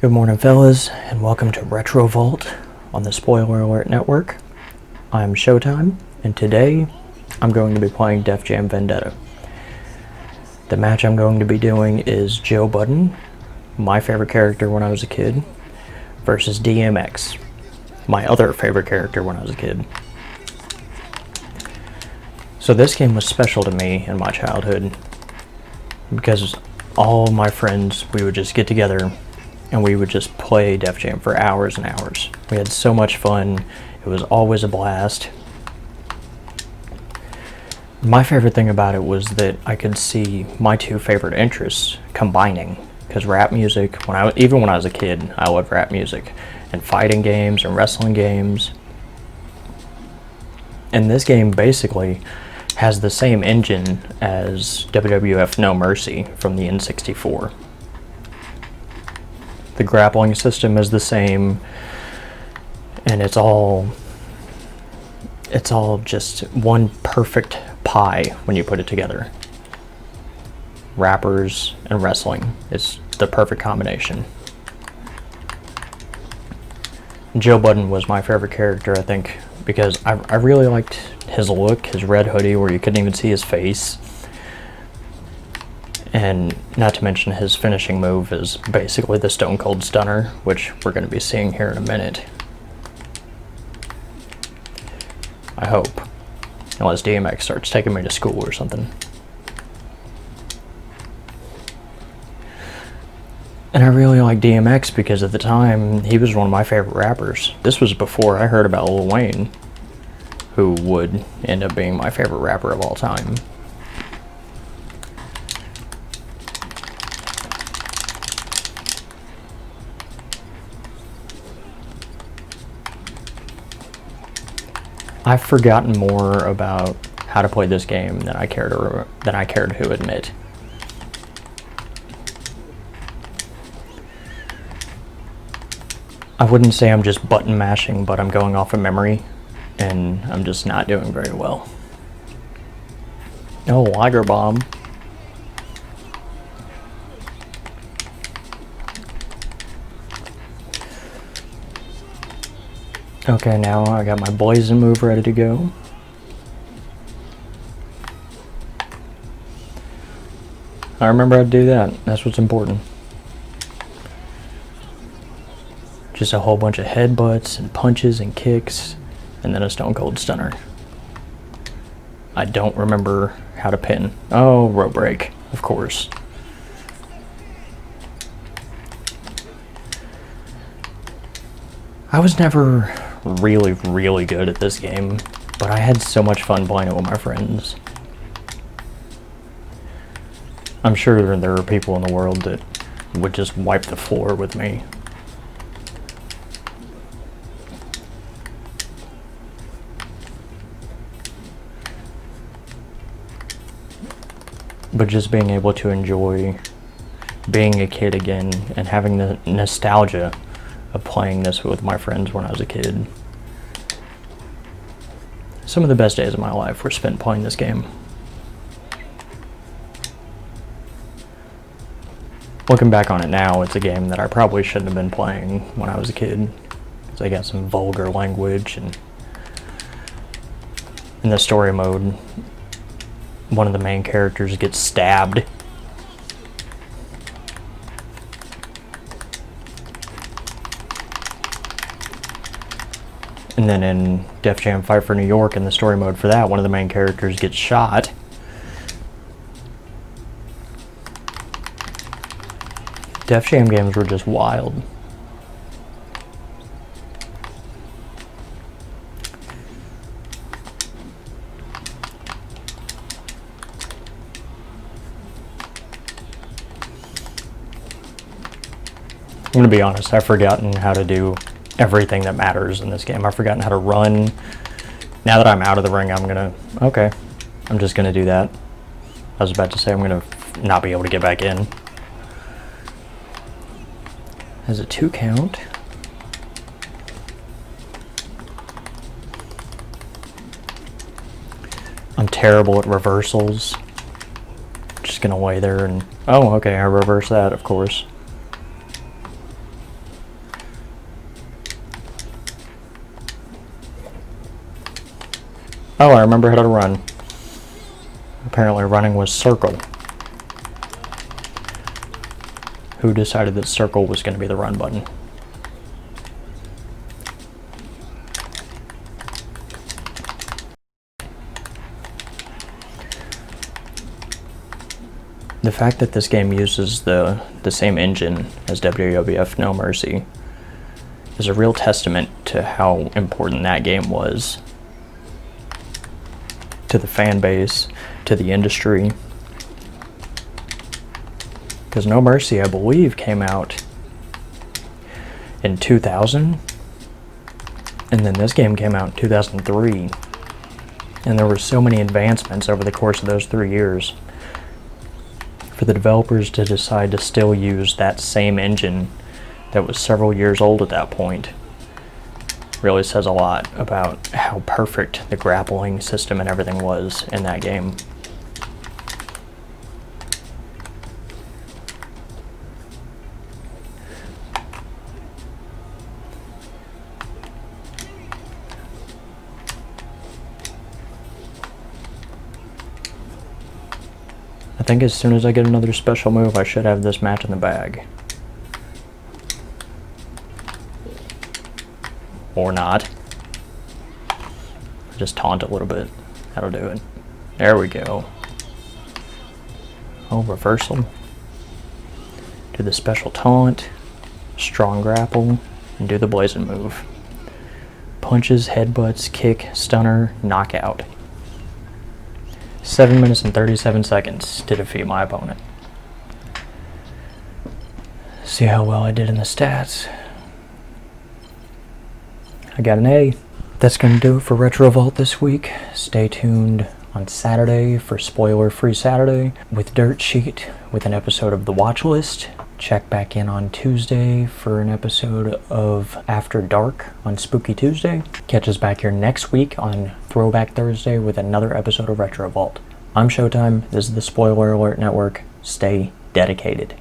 Good morning, fellas, and welcome to Retro Vault on the Spoiler Alert Network. I'm Showtime, and today I'm going to be playing Def Jam Vendetta. The match I'm going to be doing is Joe Budden, my favorite character when I was a kid, versus DMX, my other favorite character when I was a kid. So this game was special to me in my childhood because all my friends, we would just get together and we would just play Def Jam for hours and hours. We had so much fun. It was always a blast. My favorite thing about it was that I could see my two favorite interests combining. Because rap music, even when I was a kid, I loved rap music. And fighting games and wrestling games. And this game basically has the same engine as WWF No Mercy from the N64. The grappling system is the same, and it's all just one perfect pie when you put it together. Rappers and wrestling, it's the perfect combination. Joe Budden was my favorite character, I think, because I really liked his look, his red hoodie where you couldn't even see his face. And not to mention his finishing move is basically the Stone Cold Stunner, which we're going to be seeing here in a minute. I hope. Unless DMX starts taking me to school or something. And I really like DMX because at the time, he was one of my favorite rappers. This was before I heard about Lil Wayne, who would end up being my favorite rapper of all time. I've forgotten more about how to play this game than I care to admit. I wouldn't say I'm just button mashing, but I'm going off of memory, and I'm just not doing very well. Oh, Liger Bomb. Okay, now I got my blazing move ready to go. I remember how to do that. That's what's important. Just a whole bunch of headbutts and punches and kicks, and then a Stone Cold Stunner. I don't remember how to pin. Oh, rope break, of course. I was never really good at this game, but I had so much fun playing it with my friends. I'm sure there are people in the world that would just wipe the floor with me. But just being able to enjoy being a kid again and having the nostalgia of playing this with my friends when I was a kid. Some of the best days of my life were spent playing this game. Looking back on it now, it's a game that I probably shouldn't have been playing when I was a kid, because I got some vulgar language, and in the story mode, one of the main characters gets stabbed. And then in Def Jam Fight for New York, in the story mode for that, one of the main characters gets shot. Def Jam games were just wild. I'm gonna be honest, I've forgotten how to do everything that matters in this game. I've forgotten how to run. Now that I'm out of the ring, I'm just gonna do that. I was about to say I'm gonna not be able to get back in. As a 2 count. I'm terrible at reversals. Just gonna lay there and, oh, okay, I reverse that, of course. Oh, I remember how to run. Apparently running was circle. Who decided that circle was going to be the run button? The fact that this game uses the same engine as WWF No Mercy is a real testament to how important that game was to the fan base, to the industry. Because No Mercy, I believe, came out in 2000, and then this game came out in 2003. And there were so many advancements over the course of those 3 years. For the developers to decide to still use that same engine that was several years old at that point really says a lot about how perfect the grappling system and everything was in that game. I think as soon as I get another special move, I should have this match in the bag. Or not. Just taunt a little bit. That'll do it. There we go. Oh, reversal. Do the special taunt. Strong grapple. And do the blazing move. Punches, headbutts, kick, stunner, knockout. 7 minutes and 37 seconds to defeat my opponent. See how well I did in the stats. I got an A. That's going to do it for Retro Vault this week. Stay tuned on Saturday for Spoiler-Free Saturday with Dirt Sheet with an episode of The Watch List. Check back in on Tuesday for an episode of After Dark on Spooky Tuesday. Catch us back here next week on Throwback Thursday with another episode of Retro Vault. I'm Showtime. This is the Spoiler Alert Network. Stay dedicated.